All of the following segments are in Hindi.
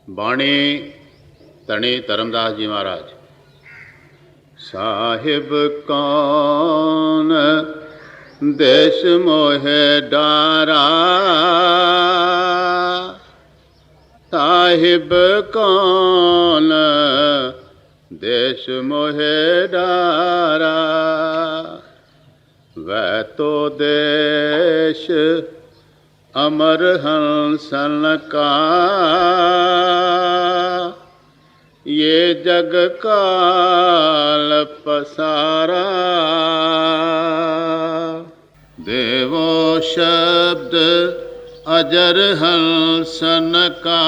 बाणी धनी धर्मदास जी महाराज। साहिब कौन देश मोहे डारा, साहिब कौन देश मोहे डारा, वह तो देश अमर हंसन का, ये जग काल पसारा। देवो शब्द अजर हंसन का,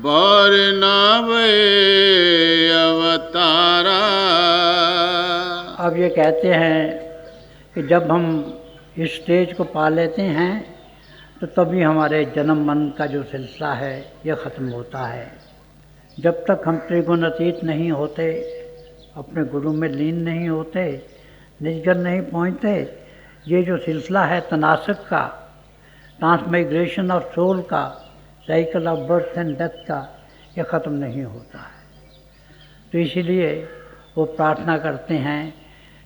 बौर नावे अवतारा। अब ये कहते हैं कि जब हम इस स्टेज को पा लेते हैं तो तभी हमारे जन्म मन का जो सिलसिला है यह ख़त्म होता है। जब तक हम त्रिगुणातीत नहीं होते, अपने गुरु में लीन नहीं होते, निजगन नहीं पहुँचते, ये जो सिलसिला है तनासक का, ट्रांसमाइग्रेशन ऑफ सोल का, cycle of birth and death का, ये ख़त्म नहीं होता है। तो इसीलिए वो प्रार्थना करते हैं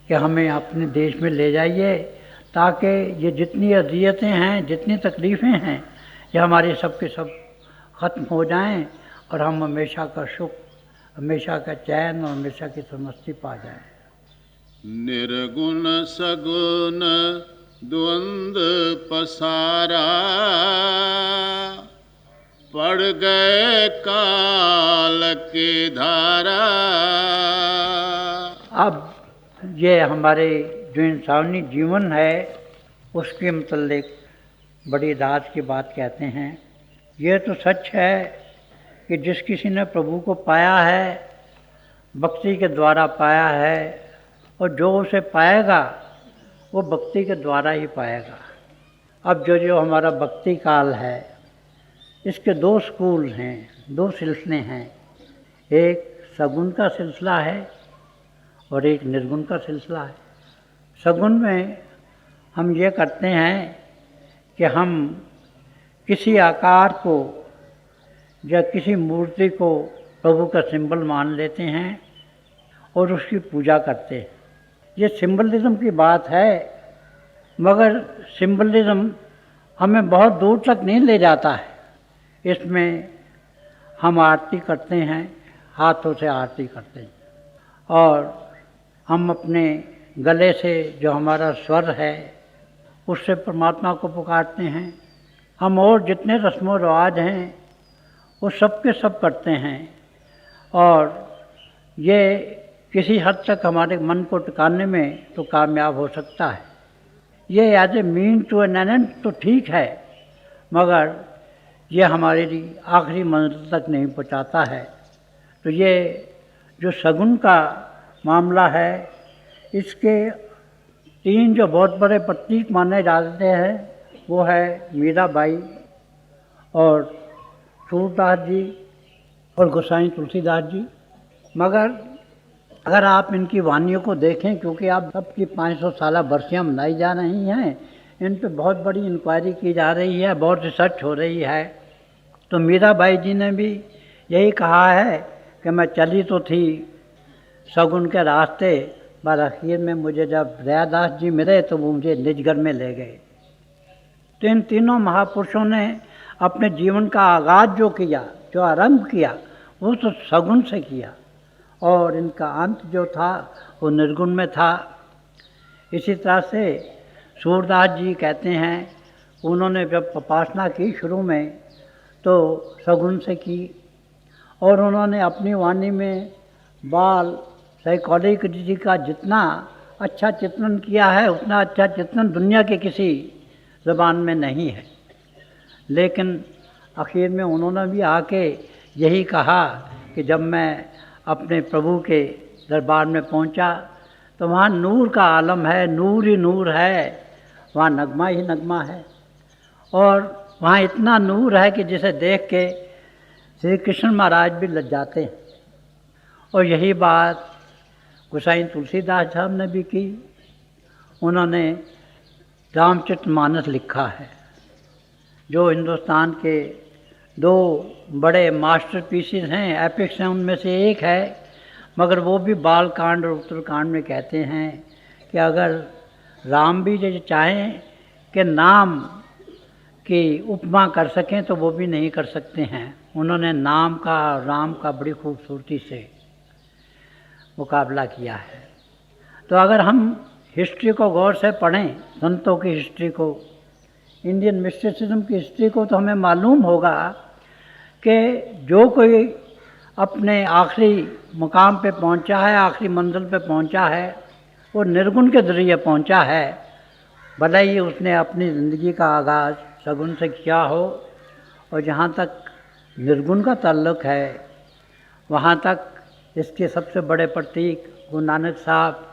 कि हमें अपने देश में ले जाइए, ताकि ये जितनी अज़ियतें हैं, जितनी तकलीफ़ें हैं, ये हमारी सब के सब ख़त्म हो जाएं और हम हमेशा का सुख, हमेशा का चैन और हमेशा की समस्ती पा जाएं। निर्गुण सगुण द्वंद पसारा, पड़ गए काल की धारा। अब ये हमारे जो इंसानी जीवन है उसके मतलब बड़ी राज की बात कहते हैं। ये तो सच है कि जिस किसी ने प्रभु को पाया है, भक्ति के द्वारा पाया है, और जो उसे पाएगा वो भक्ति के द्वारा ही पाएगा। अब जो हमारा भक्ति काल है, इसके दो स्कूल हैं, दो सिलसिले हैं। एक सगुण का सिलसिला है और एक निर्गुण का सिलसिला है। सगुण में हम ये करते हैं कि हम किसी आकार को या किसी मूर्ति को प्रभु का सिंबल मान लेते हैं और उसकी पूजा करते हैं। ये सिंबलिज्म की बात है, मगर सिंबलिज्म हमें बहुत दूर तक नहीं ले जाता है। इसमें हम आरती करते हैं, हाथों से आरती करते हैं, और हम अपने गले से जो हमारा स्वर है उससे परमात्मा को पुकारते हैं। हम और जितने रस्मों रिवाज हैं वो सब के सब करते हैं, और ये किसी हद तक हमारे मन को टिकाने में तो कामयाब हो सकता है। ये as a mean to an end तो ठीक है, मगर ये हमारी आखिरी मंजिल तक नहीं पहुंचाता है। तो ये जो सगुन का मामला है, इसके तीन जो बहुत बड़े प्रतीक माने जाते हैं वो है मीराबाई और सूरदास जी और गोसाई तुलसीदास जी। मगर अगर आप इनकी वानियों को देखें, क्योंकि आप सबकी 500 साल बरसियाँ मनाई जा रही हैं, इन पे बहुत बड़ी इंक्वायरी की जा रही है, बहुत रिसर्च हो रही है। तो मीराबाई जी ने भी यही कहा है कि मैं चली तो थी सगुन के रास्ते, पर आखिर में मुझे जब दयादास जी मिले तो वो मुझे निजगढ़ में ले गए। तो इन तीनों महापुरुषों ने अपने जीवन का आगाज़ जो किया, जो आरंभ किया, वो तो सगुन से किया, और इनका अंत जो था वो निर्गुण में था। इसी तरह से सूरदास जी कहते हैं, उन्होंने जब उपासना की शुरू में तो सगुन से की, और उन्होंने अपनी वाणी में बाल साइकोलॉजी का जितना अच्छा चित्रण किया है, उतना अच्छा चित्रण दुनिया के किसी ज़बान में नहीं है। लेकिन आखिर में उन्होंने भी आके यही कहा कि जब मैं अपने प्रभु के दरबार में पहुंचा तो वहाँ नूर का आलम है, नूर ही नूर है, वहाँ नगमा ही नगमा है, और वहाँ इतना नूर है कि जिसे देख के श्री कृष्ण महाराज भी लज जाते हैं। और यही बात गोसाई तुलसीदास साहब ने भी की। उन्होंने रामचरितमानस लिखा है, जो हिंदुस्तान के दो बड़े मास्टरपीसेस हैं, एपिक्स हैं, उनमें से एक है, मगर वो भी बाल कांड और उत्तरकांड में कहते हैं कि अगर राम भी जो चाहें कि नाम की उपमा कर सकें तो वो भी नहीं कर सकते हैं। उन्होंने नाम का राम का बड़ी खूबसूरती से मुकाबला किया है। तो अगर हम हिस्ट्री को गौर से पढ़ें, संतों की हिस्ट्री को, इंडियन मिस्टिसिज्म की हिस्ट्री को, तो हमें मालूम होगा कि जो कोई अपने आखिरी मुकाम पे पहुंचा है, आखिरी मंजिल पे पहुंचा है, वो निर्गुण के ज़रिए पहुंचा है। भले ही उसने अपनी ज़िंदगी का आगाज़ सगुन से किया हो, और जहाँ तक निर्गुण का ताल्लुक़ है वहाँ तक इसके सबसे बड़े प्रतीक गुरु नानक साहब,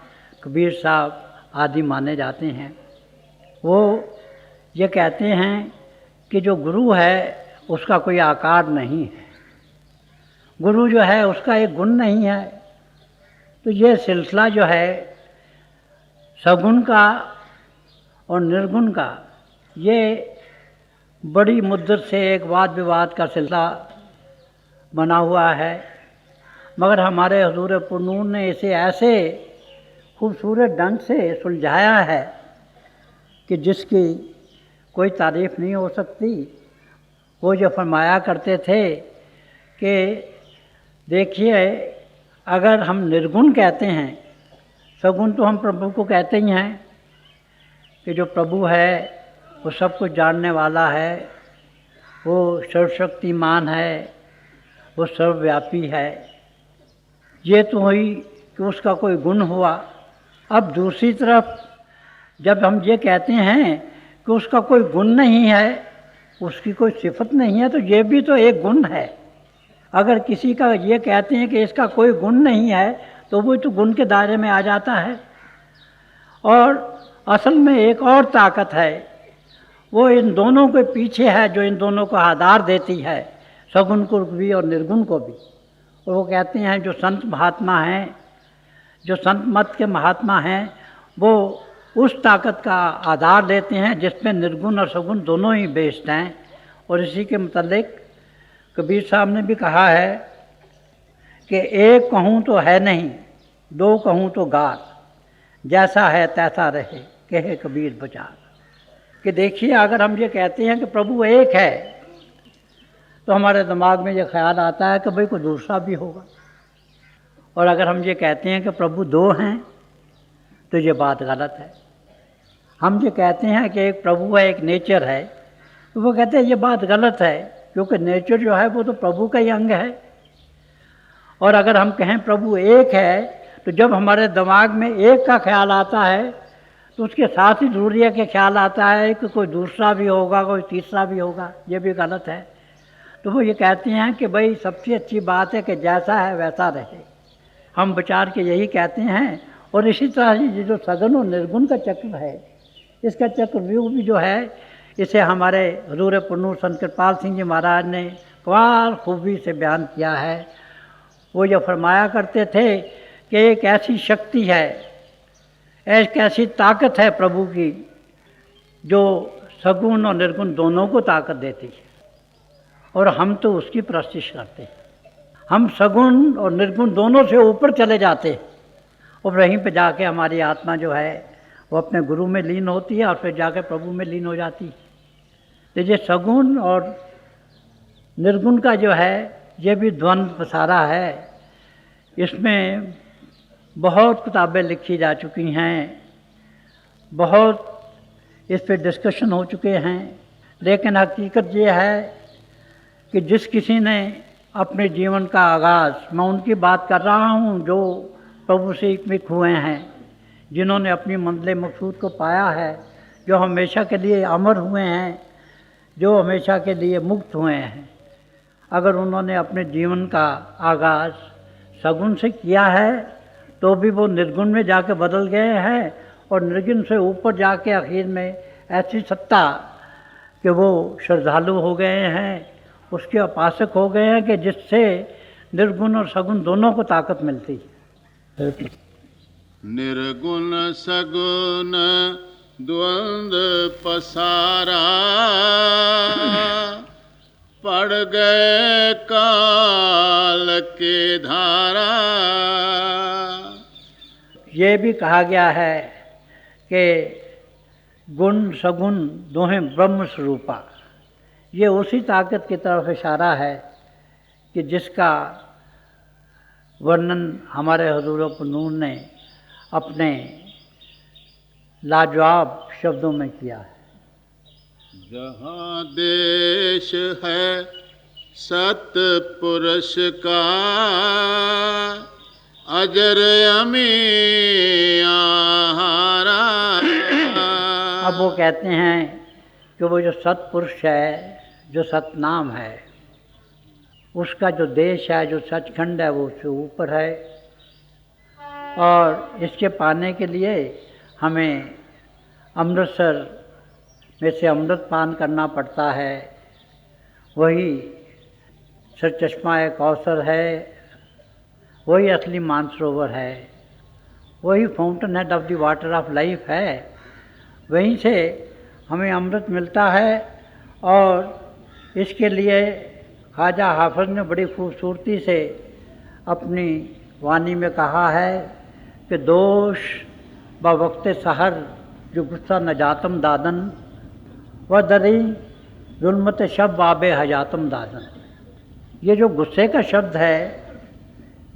कबीर साहब आदि माने जाते हैं। वो ये कहते हैं कि जो गुरु है उसका कोई आकार नहीं है, गुरु जो है उसका एक गुण नहीं है। तो ये सिलसिला जो है सगुण का और निर्गुण का, ये बड़ी मुद्दत से एक वाद विवाद का सिलसिला बना हुआ है, मगर हमारे हुजूर पुरनूर ने इसे ऐसे खूबसूरत ढंग से सुलझाया है कि जिसकी कोई तारीफ़ नहीं हो सकती। वो जो फरमाया करते थे कि देखिए, अगर हम निर्गुण कहते हैं, सगुण तो हम प्रभु को कहते ही हैं कि जो प्रभु है वो सब कुछ जानने वाला है, वो सर्वशक्तिमान है, वो सर्वव्यापी है। ये तो हुई कि उसका कोई गुण हुआ। अब दूसरी तरफ जब हम ये कहते हैं कि उसका कोई गुण नहीं है, उसकी कोई सिफत नहीं है, तो ये भी तो एक गुण है। अगर किसी का ये कहते हैं कि इसका कोई गुण नहीं है, तो वो तो गुण के दायरे में आ जाता है। और असल में एक और ताकत है, वो इन दोनों के पीछे है, जो इन दोनों को आधार देती है, सगुण को भी और निर्गुण को भी। और वो कहते हैं जो संत महात्मा हैं, जो संत मत के महात्मा हैं, वो उस ताकत का आधार देते हैं जिसमें निर्गुण और सगुण दोनों ही बेस्ड हैं। और इसी के मुतालिक कबीर साहब ने भी कहा है कि एक कहूँ तो है नहीं, दो कहूँ तो गार, जैसा है तैसा रहे, कहे कबीर बचार। कि देखिए, अगर हम ये कहते हैं कि प्रभु एक है, तो हमारे दिमाग में ये ख्याल आता है कि भाई कोई दूसरा भी होगा। और अगर हम ये कहते हैं कि प्रभु दो हैं, तो ये बात गलत है। हम ये कहते हैं कि एक प्रभु है, एक नेचर है, तो वो कहते हैं ये बात गलत है, क्योंकि नेचर जो है वो तो प्रभु का ही अंग है। और अगर हम कहें प्रभु एक है, तो जब हमारे दिमाग में एक का ख्याल आता है, तो उसके साथ ही ज़रूरी के ख्याल आता है कि कोई दूसरा भी होगा, कोई तीसरा भी होगा। ये भी गलत है। तो वो ये कहते हैं कि भाई सबसे अच्छी बात है कि जैसा है वैसा रहे। हम विचार के यही कहते हैं। और इसी तरह ये जो सगुण और निर्गुण का चक्र है, इसका चक्रव्यूह भी जो है, इसे हमारे हुजूर पुरनूर संत कृपाल सिंह जी महाराज ने कमाल खूबी से बयान किया है। वो जो फरमाया करते थे कि एक ऐसी शक्ति है, एक ऐसी ताकत है प्रभु की, जो सगुण और निर्गुण दोनों को ताकत देती है, और हम तो उसकी प्रस्तिश करते हैं। हम सगुण और निर्गुण दोनों से ऊपर चले जाते हैं, और वहीं पे जाके हमारी आत्मा जो है वो अपने गुरु में लीन होती है, और फिर जाके प्रभु में लीन हो जाती है। तो ये सगुण और निर्गुण का जो है, ये भी द्वंद्व पसारा है। इसमें बहुत किताबें लिखी जा चुकी हैं, बहुत इस पे डिस्कशन हो चुके हैं, लेकिन हकीकत ये है कि जिस किसी ने अपने जीवन का आगाज़, मैं उनकी बात कर रहा हूँ जो प्रभु से एकमिक हुए हैं, जिन्होंने अपनी मंजिल मकसूद को पाया है, जो हमेशा के लिए अमर हुए हैं, जो हमेशा के लिए मुक्त हुए हैं। अगर उन्होंने अपने जीवन का आगाज़ सगुण से किया है, तो भी वो निर्गुण में जाके बदल गए हैं, और निर्गुण से ऊपर जाके आखिर में ऐसी सत्ता कि वो श्रद्धालु हो गए हैं, उसके उपासक हो गए हैं, कि जिससे निर्गुण और सगुण दोनों को ताकत मिलती है। निर्गुण सगुण द्वंद्व पसारा, पढ़ गए काल के धारा। ये भी कहा गया है कि गुण सगुण दोहें ब्रह्म स्वरूपा। ये उसी ताकत की तरफ इशारा है कि जिसका वर्णन हमारे हुजूर पुनूर ने अपने लाजवाब शब्दों में किया है। जहाँ देश है सतपुरुष का, अजर अमी आहारा। अब वो कहते हैं कि वो जो सतपुरुष है, जो सतनाम है, उसका जो देश है, जो सचखंड है, वो उससे ऊपर है। और इसके पाने के लिए हमें अमृतसर में से अमृत पान करना पड़ता है। वही सर चश्मा कौसर है, वही असली मानसरोवर है, वही fountain head of the water of life है। वहीं से हमें अमृत मिलता है। और इसके लिए ख्वाजा हाफिज ने बड़ी खूबसूरती से अपनी वाणी में कहा है कि दोष ब वक्त सहर जो गुस्सा नजातम दादन, व दरी जुल्मत शब बाबे हजातम दादन। ये जो गुस्से का शब्द है,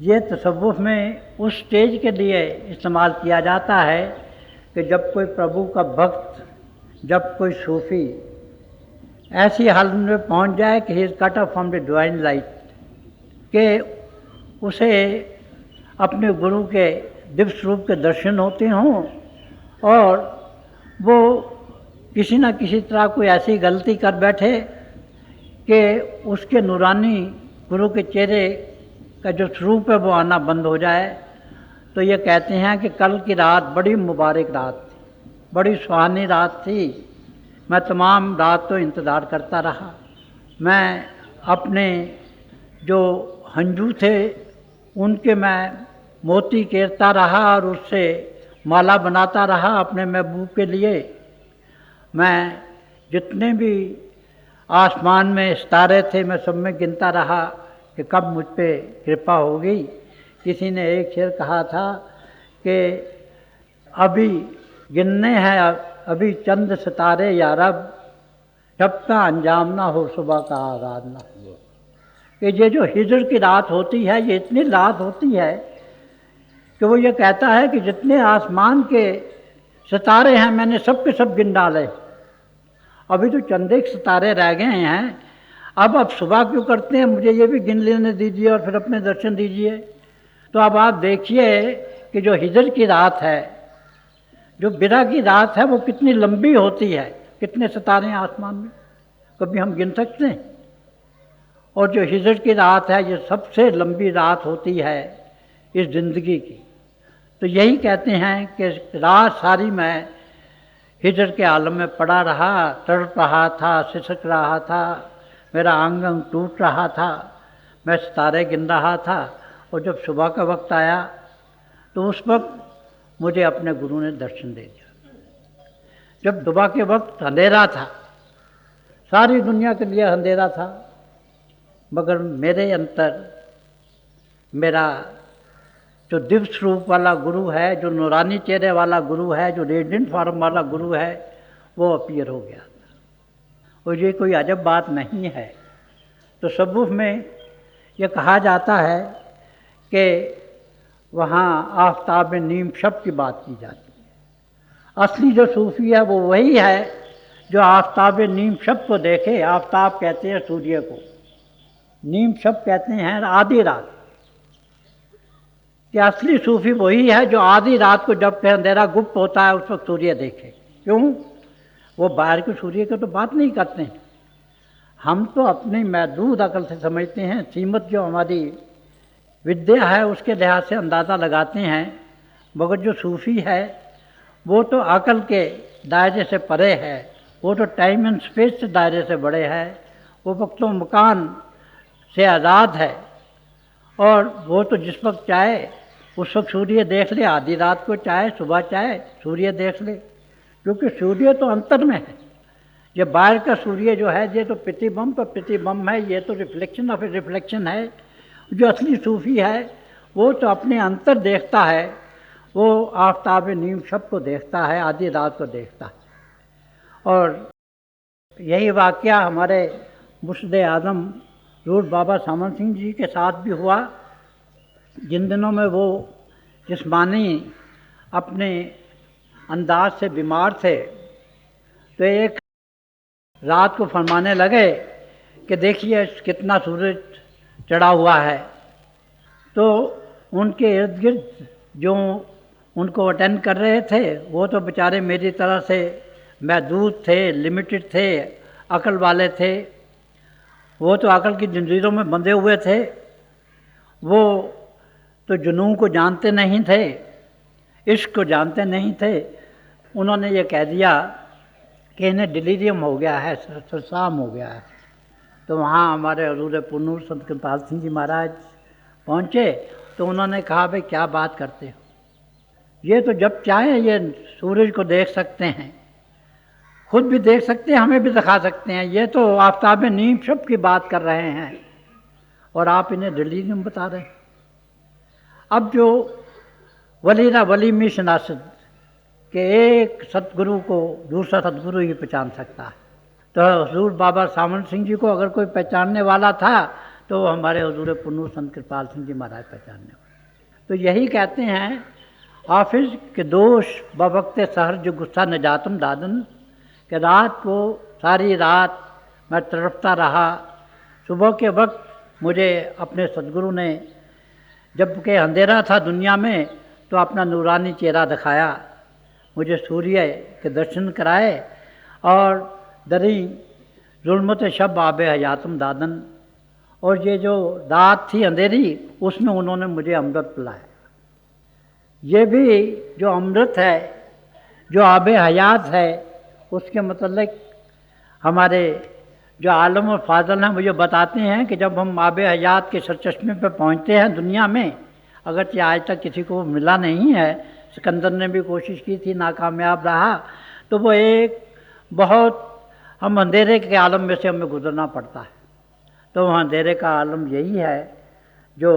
ये तसव्वुफ में उस स्टेज के लिए इस्तेमाल किया जाता है कि जब कोई प्रभु का भक्त, जब कोई सूफ़ी ऐसी हालत में पहुंच जाए कि he is cut off from the divine light, कि उसे अपने गुरु के दिव्य स्वरूप के दर्शन होते हों और वो किसी न किसी तरह कोई ऐसी गलती कर बैठे कि उसके नूरानी गुरु के चेहरे का जो स्वरूप है वो आना बंद हो जाए। तो ये कहते हैं कि कल की रात बड़ी मुबारक रात थी, बड़ी सुहानी रात थी। मैं तमाम रात तो इंतज़ार करता रहा। मैं अपने जो हंजू थे उनके मैं मोती केरता रहा और उससे माला बनाता रहा अपने महबूब के लिए। मैं जितने भी आसमान में सितारे थे मैं सब में गिनता रहा कि कब मुझ पे कृपा होगी। किसी ने एक शेर कहा था कि अभी गिनने हैं अभी चंद सितारे या रब, जब का अंजाम ना हो सुबह का आगाज ना हो। कि ये जो हिजर की रात होती है, ये इतनी रात होती है कि वो ये कहता है कि जितने आसमान के सितारे हैं मैंने सब के सब गिन डाले, अभी तो चंद एक सितारे रह गए हैं। अब सुबह क्यों करते हैं, मुझे ये भी गिन लेने दीजिए और फिर अपने दर्शन दीजिए। तो अब आप देखिए कि जो हिजर की रात है, जो बिरा की रात है, वो कितनी लंबी होती है। कितने सितारे हैं आसमान में, कभी हम गिन सकते हैं। और जो हिजर की रात है, ये सबसे लंबी रात होती है इस ज़िंदगी की। तो यही कहते हैं कि रात सारी मैं हिजर के आलम में पड़ा रहा, तड़प रहा था, सिसक रहा था, मेरा अंग अंग टूट रहा था, मैं सितारे गिन रहा था। और जब सुबह का वक्त आया तो उस वक्त मुझे अपने गुरु ने दर्शन दे दिया। जब सुबह के वक्त अंधेरा था, सारी दुनिया के लिए अंधेरा था, मगर मेरे अंतर मेरा जो दिव्य स्वरूप वाला गुरु है, जो नूरानी चेहरे वाला गुरु है, जो रेडिएंट फॉर्म वाला गुरु है, वो अपीयर हो गया था। और ये कोई अजब बात नहीं है। तो तसव्वुफ में ये कहा जाता है कि वहाँ आफ़ताब नीम शब की बात की जाती है। असली जो सूफ़ी है वो वही है जो आफ़ताब नीम शब को देखे। आफ़ताब कहते हैं सूर्य को, नीम शब कहते हैं आधी रात। कि असली सूफ़ी वही है जो आधी रात को जब अंधेरा गुप्त होता है उस वक्त सूर्य देखे। क्यों? वो बाहर के सूर्य की तो बात नहीं करते हैं। हम तो अपनी महदूद अकल से समझते हैं, सीमित जो हमारी विद्या है उसके लिहाज से अंदाज़ा लगाते हैं। मगर जो सूफ़ी है वो तो अकल के दायरे से परे है, वो तो टाइम एंड स्पेस से दायरे से बड़े है, वो वक्त व मकान से आज़ाद है। और वो तो जिस वक्त चाहे उस वक्त सूर्य देख ले, आधी रात को चाहे सुबह चाहे सूर्य देख ले, क्योंकि सूर्य तो अंतर में है। ये बाहर का सूर्य जो है ये तो प्रतिबिंब पर प्रतिबिंब है, ये तो रिफ्लेक्शन ऑफ रिफ्लेक्शन है। जो असली सूफी है वो तो अपने अंतर देखता है, वो आफ्ताब नीम शब को देखता है, आधी रात को देखता है। और यही वाक़या हमारे मुर्शिद आज़म रूट बाबा सामन सिंह जी के साथ भी हुआ। जिन दिनों में वो जिस्मानी अपने अंदाज से बीमार थे, तो एक रात को फरमाने लगे कि देखिए कितना सूरज चढ़ा हुआ है। तो उनके इर्द गिर्द जो उनको अटेंड कर रहे थे वो तो बेचारे मेरी तरह से महदूद थे, लिमिटेड थे, अकल वाले थे। वो तो अकल की जंजीरों में बंधे हुए थे, वो तो जुनून को जानते नहीं थे, इश्क को जानते नहीं थे। उन्होंने ये कह दिया कि इन्हें डिलीरियम हो गया है, सरसाम हो गया है। तो वहाँ हमारे हजूर पुनूर संत कृपाल सिंह जी महाराज पहुँचे, तो उन्होंने कहा भाई क्या बात करते हो, ये तो जब चाहे ये सूरज को देख सकते हैं, खुद भी देख सकते हैं, हमें भी दिखा सकते हैं। ये तो आफ्ताब नीम शब की बात कर रहे हैं और आप इन्हें डिलीरियम बता रहे हैं। अब जो वलीरा वली में शनासद कि एक सतगुरु को दूसरा सतगुरु ही पहचान सकता है, तो हजूर बाबा सामन सिंह जी को अगर कोई पहचानने वाला था तो वो हमारे हजूर पुनूर संत कृपाल सिंह जी महाराज पहचानने वाले। तो यही कहते हैं हाफिज़ के दोष बवक्त सहर जो गुस्सा नजातम दादन, कि रात को सारी रात मैं तड़पता रहा। सुबह के वक्त मुझे अपने सतगुरु ने जबकि अंधेरा था दुनिया में तो अपना नूरानी चेहरा दिखाया, मुझे सूर्य के दर्शन कराए और दरी जुल्मत शब आब हयातम दादन, और ये जो रात थी अंधेरी उसमें उन्होंने मुझे अमृत पिलाया। ये भी जो अमृत है, जो आब हयात है, उसके मतलब हमारे जो आलम और फाजल हैं मुझे बताते हैं कि जब हम आब हयात के सरचश्मे पर पहुँचते हैं दुनिया में, अगरचे आज तक किसी को मिला नहीं है, सिकंदर ने भी कोशिश की थी, नाकामयाब रहा, तो वो एक बहुत हम अंधेरे के आलम में से हमें गुजरना पड़ता है। तो वह अंधेरे का आलम यही है जो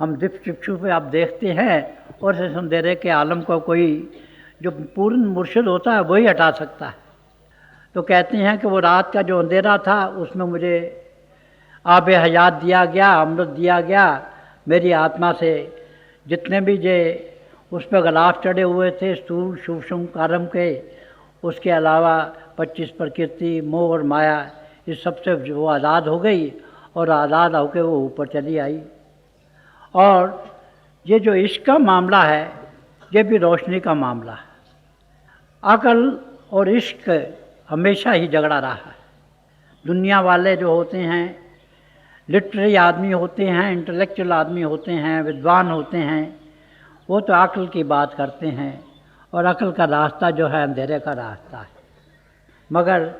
हम दिफ चिप्सू पे आप देखते हैं, और इस अंधेरे के आलम को कोई जो पूर्ण मुर्शिद होता है वही हटा सकता है। तो कहते हैं कि वो रात का जो अंधेरा था उसमें मुझे आब हयात दिया गया, अमृत दिया गया। मेरी आत्मा से जितने भी जे उस पर गलाफ चढ़े हुए थे स्थूल सूक्ष्म कारम के, उसके अलावा 25 प्रकृति मोह और माया, इस सब से वो आज़ाद हो गई और आज़ाद होकर वो ऊपर चली आई। और ये जो इश्क का मामला है ये भी रोशनी का मामला है। अकल और इश्क हमेशा ही झगड़ा रहा है। दुनिया वाले जो होते हैं, लिटरेरी आदमी होते हैं, इंटेलेक्चुअल आदमी होते हैं, विद्वान होते हैं, वो तो अक्ल की बात करते हैं और अक्ल का रास्ता जो है अंधेरे का रास्ता है। मगर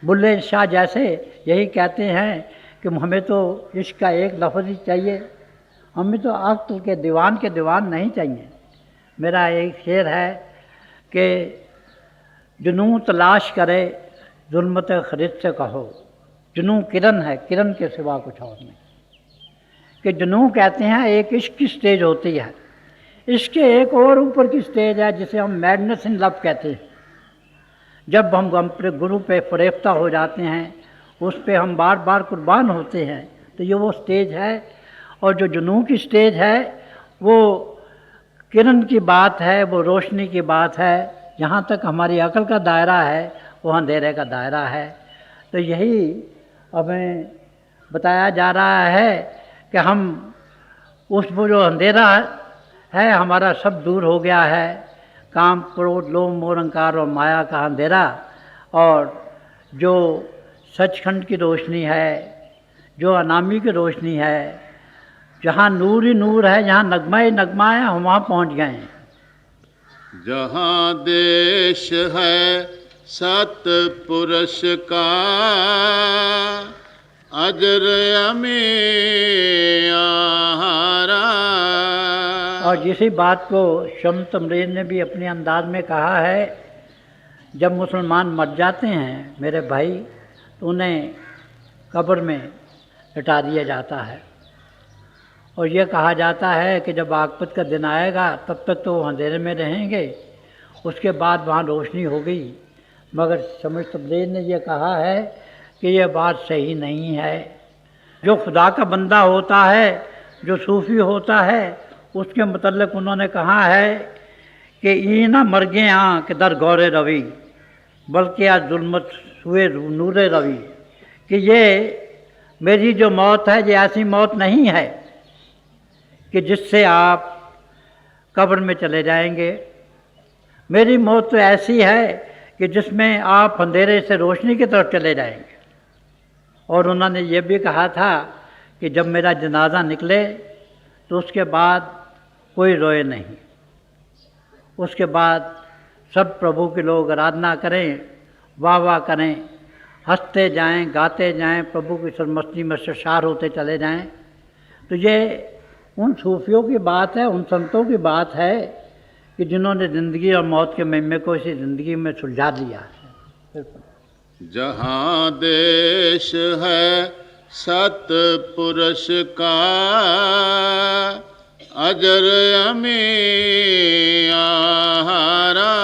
बुल्ले शाह जैसे यही कहते हैं कि हमें तो इश्क का एक लफ्ज़ ही चाहिए, हमें तो अक्ल के दीवान नहीं चाहिए। मेरा एक शेर है कि जुनून तलाश करे जुल्मत खरीद से कहो, जुनून किरण है, किरण के सिवा कुछ और नहीं। कि जुनून कहते हैं एक इश्क की स्टेज होती है, इसके एक और ऊपर की स्टेज है जिसे हम मैडनेस इन लव कहते हैं। जब हम अपने गुरु पे फरेफ्ता हो जाते हैं, उस पे हम बार बार कुर्बान होते हैं, तो ये वो स्टेज है। और जो जुनून की स्टेज है वो किरण की बात है, वो रोशनी की बात है। जहाँ तक हमारी अकल का दायरा है वो अंधेरे का दायरा है। तो यही हमें बताया जा रहा है कि हम उस वो जो अंधेरा है हमारा सब दूर हो गया है, काम क्रोध लोभ मोह अहंकार और माया का अंधेरा, और जो सचखंड की रोशनी है, जो अनामी की रोशनी है, जहाँ नूर ही नूर है, जहाँ नगमा ही नगमा है, हम वहाँ पहुँच गए हैं। जहाँ देश है सतपुरुष का, अजर अमे आहारा। और इसी बात को शम्स तमरीज़ ने भी अपने अंदाज में कहा है, जब मुसलमान मर जाते हैं मेरे भाई, तो उन्हें कब्र में लिटा दिया जाता है और ये कहा जाता है कि जब आखिरत का दिन आएगा तब तक तो वो अंधेरे में रहेंगे, उसके बाद वहाँ रोशनी होगी। मगर शमस तब्रीज़ ने यह कहा है कि यह बात सही नहीं है। जो खुदा का बंदा होता है, जो सूफ़ी होता है, उसके मतलब उन्होंने कहा है कि ई ना मर गए हाँ कि दर गौरे रवि, बल्कि आज जुल्मत हुए नूरे रवि, कि ये मेरी जो मौत है ये ऐसी मौत नहीं है कि जिससे आप कब्र में चले जाएंगे। मेरी मौत तो ऐसी है कि जिसमें आप अंधेरे से रोशनी की तरफ चले जाएंगे। और उन्होंने ये भी कहा था कि जब मेरा जनाजा निकले तो उसके बाद कोई रोए नहीं, उसके बाद सब प्रभु के लोग आराधना करें, वाह वाह करें, हंसते जाएं, गाते जाएं, प्रभु की सरमस्ती में सरशार होते चले जाएं। तो ये उन सूफियों की बात है, उन संतों की बात है कि जिन्होंने ज़िंदगी और मौत के महिमे को इसी ज़िंदगी में सुलझा दिया है। जहाँ देश है सतपुरुष का, अजर अमी आहारा,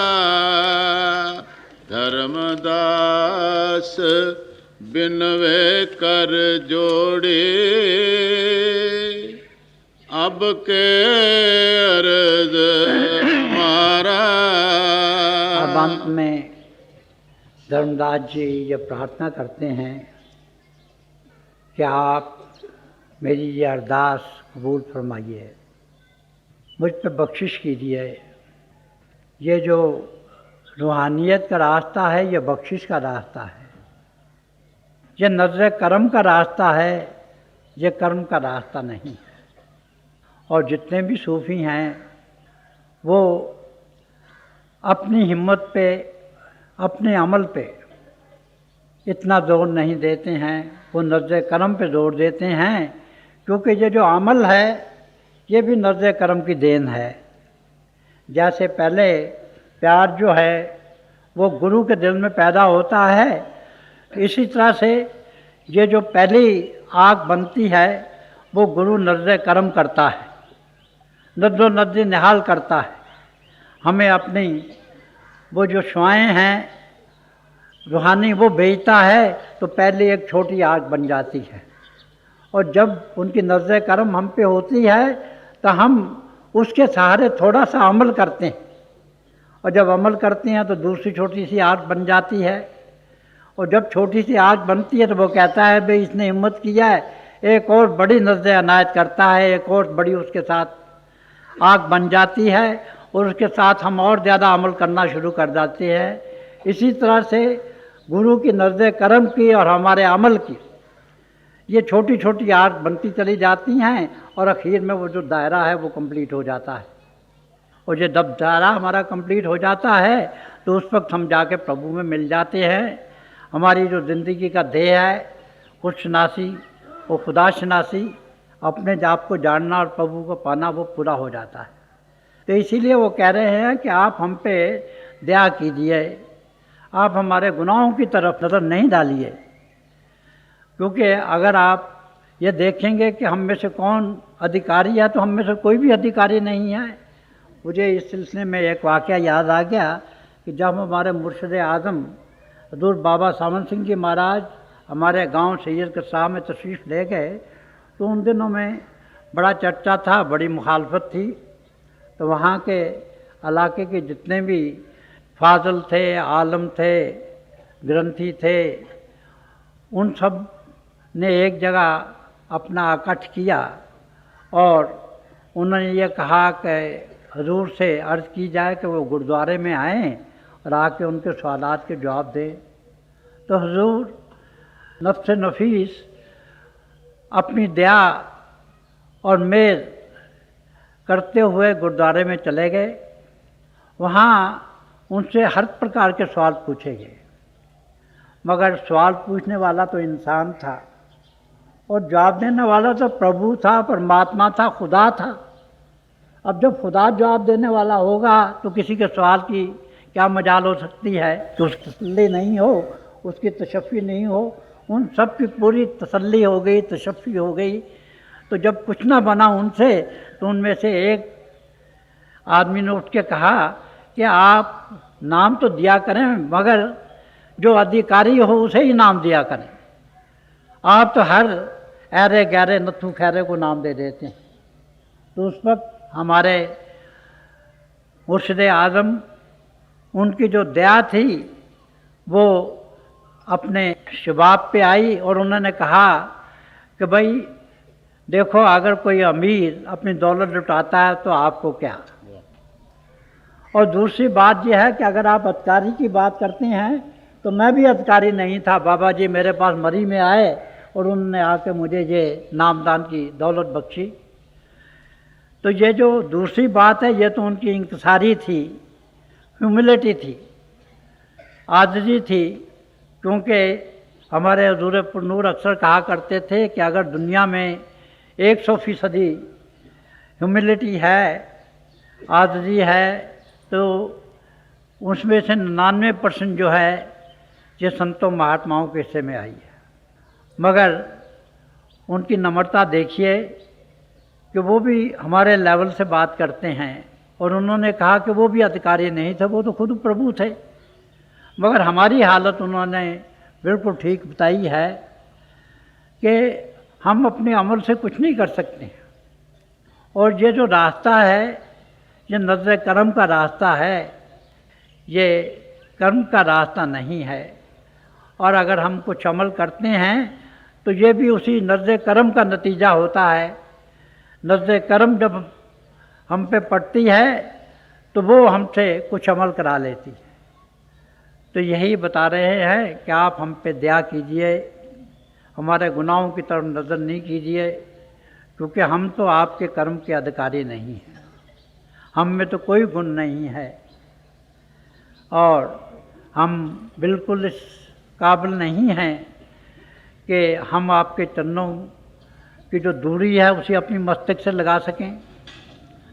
धर्मदास बिनवे कर जोड़े, अब के अर्ज हमारा। अब अंत में धर्मदास जी ये प्रार्थना करते हैं कि आप मेरी ये अरदास कबूल फरमाइए, मुझ पर बख्शिश कीजिए। ये जो रूहानियत का रास्ता है ये बख्शिश का रास्ता है, ये नज़र करम का रास्ता है, ये कर्म का रास्ता नहीं है। और जितने भी सूफ़ी हैं वो अपनी हिम्मत पे, अपने अमल पे इतना जोर नहीं देते हैं, वो नज़र करम पे जोर देते हैं, क्योंकि ये जो अमल है ये भी नज़र करम की देन है। जैसे पहले प्यार जो है वो गुरु के दिल में पैदा होता है, इसी तरह से ये जो पहली आग बनती है वो गुरु नज़र करम करता है, नज़ो नज़र निहाल करता है। हमें अपनी वो जो शुआएँ हैं रूहानी वो भेजता है, तो पहले एक छोटी आग बन जाती है, और जब उनकी नज़र करम हम पे होती है तो हम उसके सहारे थोड़ा सा अमल करते हैं, और जब अमल करते हैं तो दूसरी छोटी सी आग बन जाती है। और जब छोटी सी आग बनती है तो वो कहता है भाई इसने हिम्मत किया है, एक और बड़ी नज़र अनायत करता है, एक और बड़ी उसके साथ आग बन जाती है, और उसके साथ हम और ज़्यादा अमल करना शुरू कर जाते हैं। इसी तरह से गुरु की नज़र करम की और हमारे अमल की ये छोटी छोटी आग बनती चली जाती हैं, और आखिर में वो जो दायरा है वो कंप्लीट हो जाता है। और ये जब दायरा हमारा कंप्लीट हो जाता है तो उस वक्त हम जाके प्रभु में मिल जाते हैं। हमारी जो ज़िंदगी का ध्येय है खुद शनासी और खुदा शनासी, अपने आप को जानना और प्रभु को पाना, वो पूरा हो जाता है। तो इसीलिए वो कह रहे हैं कि आप हम पे दया कीजिए, आप हमारे गुनाहों की तरफ नज़र नहीं डालिए, क्योंकि अगर आप ये देखेंगे कि हम में से कौन अधिकारी है तो हम में से कोई भी अधिकारी नहीं है। मुझे इस सिलसिले में एक वाक़या याद आ गया कि जब हमारे मुर्शिद आज़म हज़ूर बाबा सावन सिंह जी महाराज हमारे गांव सैयद कस्सा में तशरीफ़ ले गए, तो उन दिनों में बड़ा चर्चा था, बड़ी मुखालफत थी। तो वहाँ के इलाके के जितने भी फाजल थे, आलम थे, ग्रंथी थे, उन सब ने एक जगह अपना इकट्ठ किया और उन्होंने ये कहा कि हजूर से अर्ज़ की जाए कि वो गुरुद्वारे में आएँ और आके उनके सवालात के जवाब दें। तो हजूर नफ्स नफीस अपनी दया और मेल करते हुए गुरुद्वारे में चले गए। वहाँ उनसे हर प्रकार के सवाल पूछे गए, मगर सवाल पूछने वाला तो इंसान था और जवाब देने वाला तो प्रभु था, परमात्मा था, खुदा था। अब जब खुदा जवाब देने वाला होगा तो किसी के सवाल की क्या मजाल हो सकती है कि उसकी तसल्ली नहीं हो, उसकी तशफ़ी नहीं हो। उन सब की पूरी तसल्ली हो गई, तशफ़ी हो गई। तो जब कुछ ना बना उनसे, तो उनमें से एक आदमी ने उठ के कहा कि आप नाम तो दिया करें, मगर जो अधिकारी हो उसे ही नाम दिया करें। आप तो हर ऐरे गैरे नत्थू खैरे को नाम दे देते हैं। तो उस वक्त हमारे मुर्शिद आज़म, उनकी जो दया थी वो अपने शबाब पे आई और उन्होंने कहा कि भाई देखो, अगर कोई अमीर अपनी दौलत लुटाता है तो आपको क्या। और दूसरी बात यह है कि अगर आप अधिकारी की बात करते हैं तो मैं भी अधिकारी नहीं था। बाबा जी मेरे पास मरी में आए और उन्होंने आके मुझे ये नामदान की दौलत बख्शी। तो ये जो दूसरी बात है, ये तो उनकी इंकसारी थी, ह्यूमिलिटी थी, आजिज़ी थी। क्योंकि हमारे हुज़ूर पुरनूर अक्सर कहा करते थे कि अगर दुनिया में 100% ह्यूमिलिटी है, आजिज़ी है, तो उसमें से 99% जो है ये संतों महात्माओं के हिस्से में आई है। मगर उनकी नम्रता देखिए कि वो भी हमारे लेवल से बात करते हैं। और उन्होंने कहा कि वो भी अधिकारी नहीं थे, वो तो खुद प्रभु थे। मगर हमारी हालत उन्होंने बिल्कुल ठीक बताई है कि हम अपने अमल से कुछ नहीं कर सकते। और ये जो रास्ता है, ये नज़र करम का रास्ता है, ये कर्म का रास्ता नहीं है। और अगर हम कुछ अमल करते हैं तो ये भी उसी नज़र करम का नतीजा होता है। नज़र करम जब हम पे पड़ती है तो वो हमसे कुछ अमल करा लेती है। तो यही बता रहे हैं कि आप हम पे दया कीजिए, हमारे गुनाहों की तरफ नज़र नहीं कीजिए, क्योंकि हम तो आपके कर्म के अधिकारी नहीं हैं। हम में तो कोई गुण नहीं है और हम बिल्कुल इस काबिल नहीं हैं कि हम आपके चरणों की जो दूरी है उसे अपनी मस्तक से लगा सकें।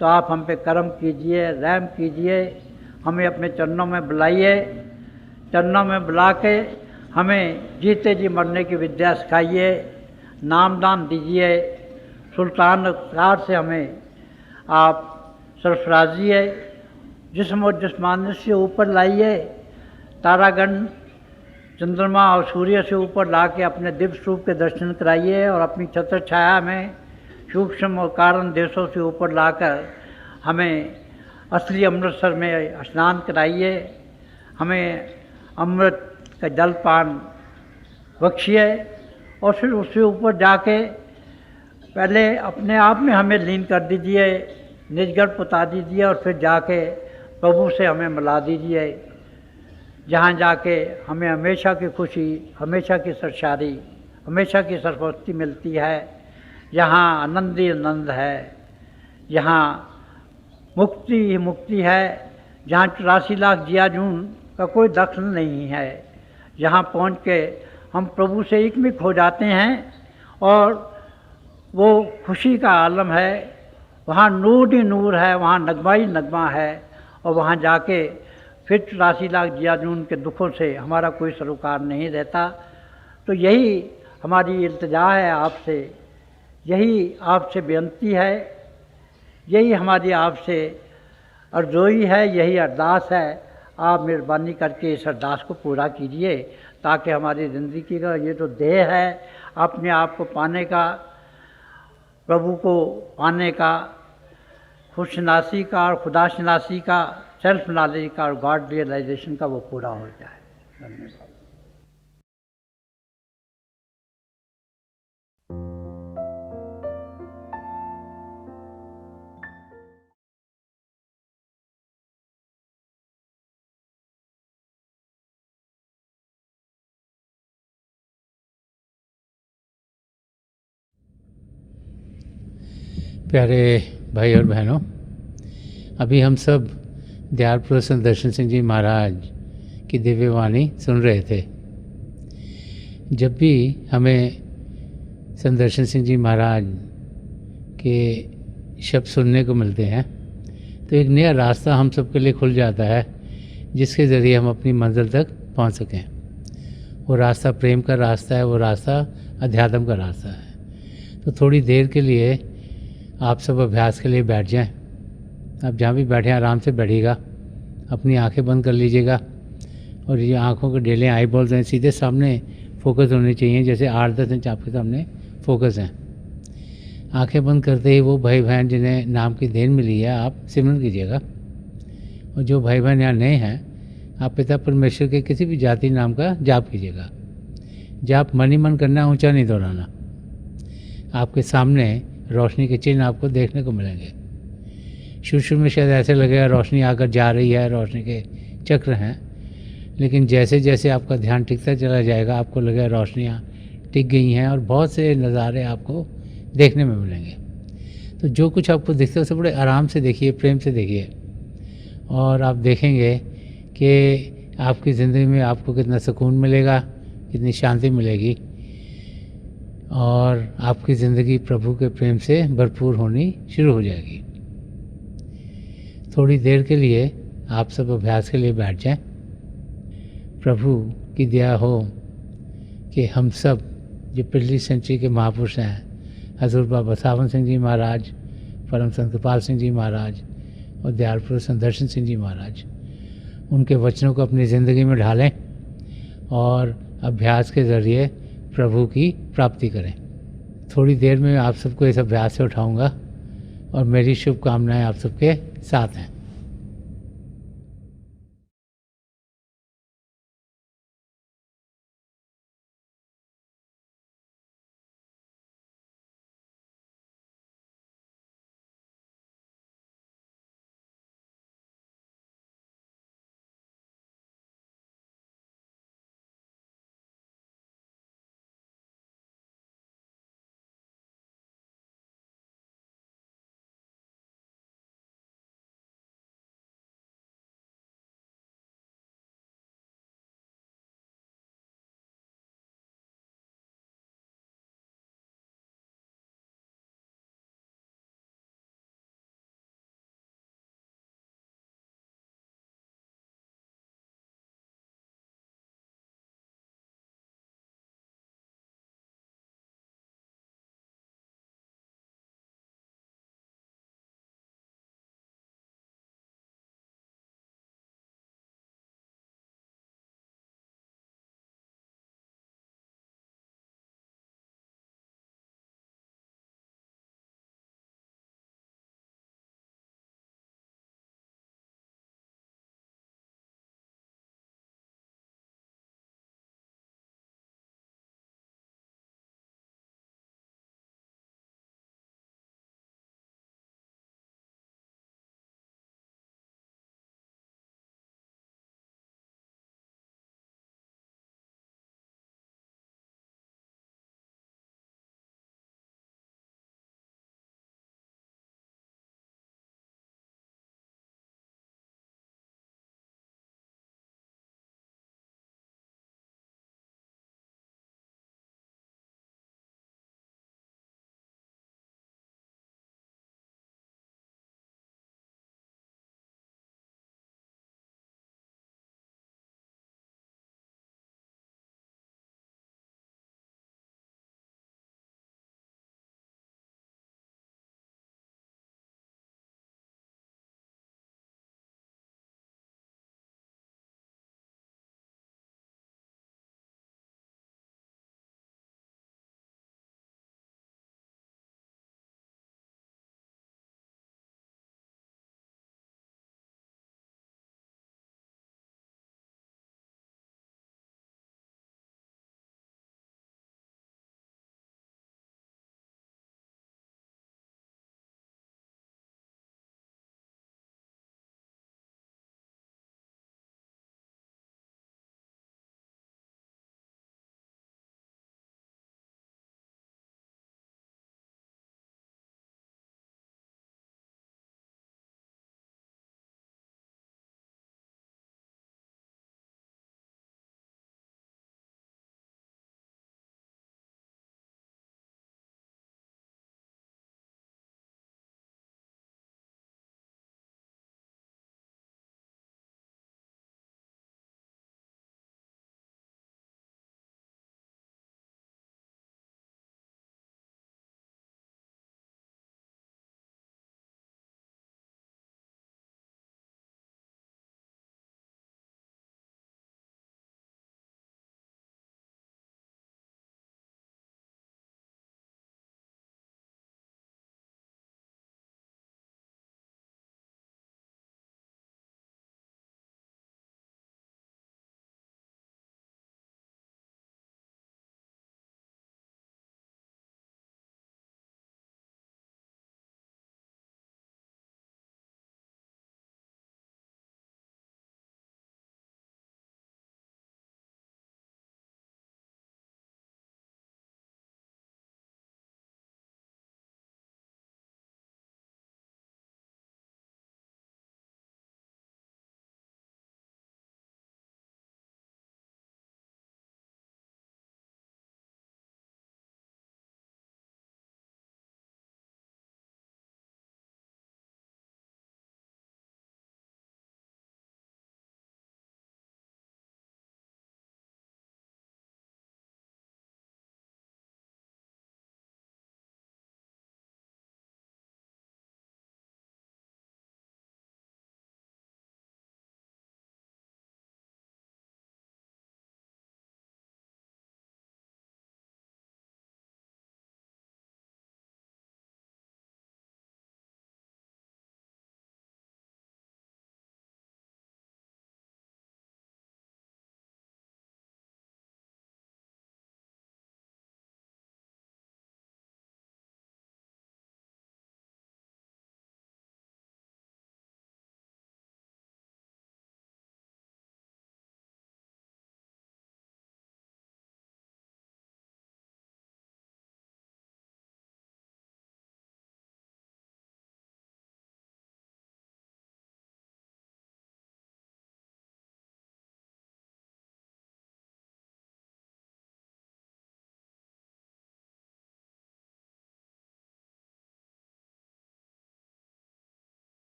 तो आप हम पे करम कीजिए, रहम कीजिए, हमें अपने चरणों में बुलाइए। चरणों में बुला के हमें जीते जी मरने की विद्या सिखाइए, नामदान दीजिए। सुल्तान अख्तियार से हमें आप सरफराजिए, जिस्म और जिस्मानियत से ऊपर लाइए। तारागण, चंद्रमा और सूर्य से ऊपर ला के अपने दिव्य स्वरूप के दर्शन कराइए और अपनी छत्र छाया में सूक्ष्म और कारण देशों से ऊपर लाकर हमें असली अमृतसर में स्नान कराइए। हमें अमृत का जलपान बख्शिए और फिर उससे ऊपर जाके पहले अपने आप में हमें लीन कर दीजिए, निजगढ़ पुता दीजिए और फिर जाके प्रभु से हमें मिला दीजिए, जहाँ जाके हमें हमेशा की खुशी, हमेशा की सरशारी, हमेशा की सरपस्ती मिलती है। यहाँ आनंद ही आनंद है, यहाँ मुक्ति ही मुक्ति है, जहाँ 84 लाख जिया जून का कोई दखल नहीं है। यहाँ पहुँच के हम प्रभु से एकमिक हो जाते हैं और वो खुशी का आलम है। वहाँ नूर ही नूर है, वहाँ नगमा ही नगमा है और वहाँ जाके फिर 84 लाख जिया जून के दुखों से हमारा कोई सरोकार नहीं रहता। तो यही हमारी इल्तिजा है आपसे, यही आपसे बेनती है, यही हमारी आपसे अर्ज़ोई है, यही अरदास है। आप मेहरबानी करके इस अरदास को पूरा कीजिए ताकि हमारी ज़िंदगी का ये जो देह है अपने आप को पाने का, प्रभु को पाने का, खुदशनासी का और खुदाशनासी का, सेल्फ नॉलेज का और गॉड रियलाइजेशन का वो पूरा हो जाए। धन्यवाद। प्यारे भाई और बहनों, अभी हम सब दयालपुर संत दर्शन सिंह जी महाराज की दिव्य वाणी सुन रहे थे। जब भी हमें संत दर्शन सिंह जी महाराज के शब्द सुनने को मिलते हैं तो एक नया रास्ता हम सब के लिए खुल जाता है जिसके ज़रिए हम अपनी मंजिल तक पहुंच सकें। वो रास्ता प्रेम का रास्ता है, वो रास्ता अध्यात्म का रास्ता है। तो थोड़ी देर के लिए आप सब अभ्यास के लिए बैठ जाएं। आप जहाँ भी बैठें आराम से बैठिएगा, अपनी आंखें बंद कर लीजिएगा और ये आँखों के डेले आई बॉल्स हैं सीधे सामने फोकस होने चाहिए, जैसे 8-10 इंच आपके सामने फोकस हैं। आंखें बंद करते ही वो भाई बहन जिन्हें नाम की देन मिली है आप सिमरन कीजिएगा। और जो भाई बहन यहाँ नए हैं, आप पिता परमेश्वर के किसी भी जाति नाम का जाप कीजिएगा। जाप मन ही मन करना, ऊंचा नहीं दोहराना। आपके सामने रोशनी के चिन्ह आपको देखने को मिलेंगे। शुरू में शायद ऐसे लगेगा रोशनी आकर जा रही है, रोशनी के चक्र हैं, लेकिन जैसे जैसे आपका ध्यान टिकता चला जाएगा आपको लगेगा रोशनियाँ टिक गई हैं और बहुत से नज़ारे आपको देखने में मिलेंगे। तो जो कुछ आपको दिखता है उसे बड़े आराम से देखिए, प्रेम से देखिए, और आप देखेंगे कि आपकी ज़िंदगी में आपको कितना सुकून मिलेगा, कितनी शांति मिलेगी और आपकी ज़िंदगी प्रभु के प्रेम से भरपूर होनी शुरू हो जाएगी। थोड़ी देर के लिए आप सब अभ्यास के लिए बैठ जाएं। प्रभु की दया हो कि हम सब जो पिछली सेंचुरी के महापुरुष हैं, हजूर बाबा सावन सिंह जी महाराज, परम संत कृपाल सिंह जी महाराज और दयाल पुरुष संत दर्शन सिंह जी महाराज, उनके वचनों को अपनी ज़िंदगी में ढालें और अभ्यास के ज़रिए प्रभु की प्राप्ति करें। थोड़ी देर में आप सबको इस अभ्यास से उठाऊंगा और मेरी शुभकामनाएं आप सबके साथ हैं।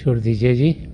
छोड़ दीजिए जी।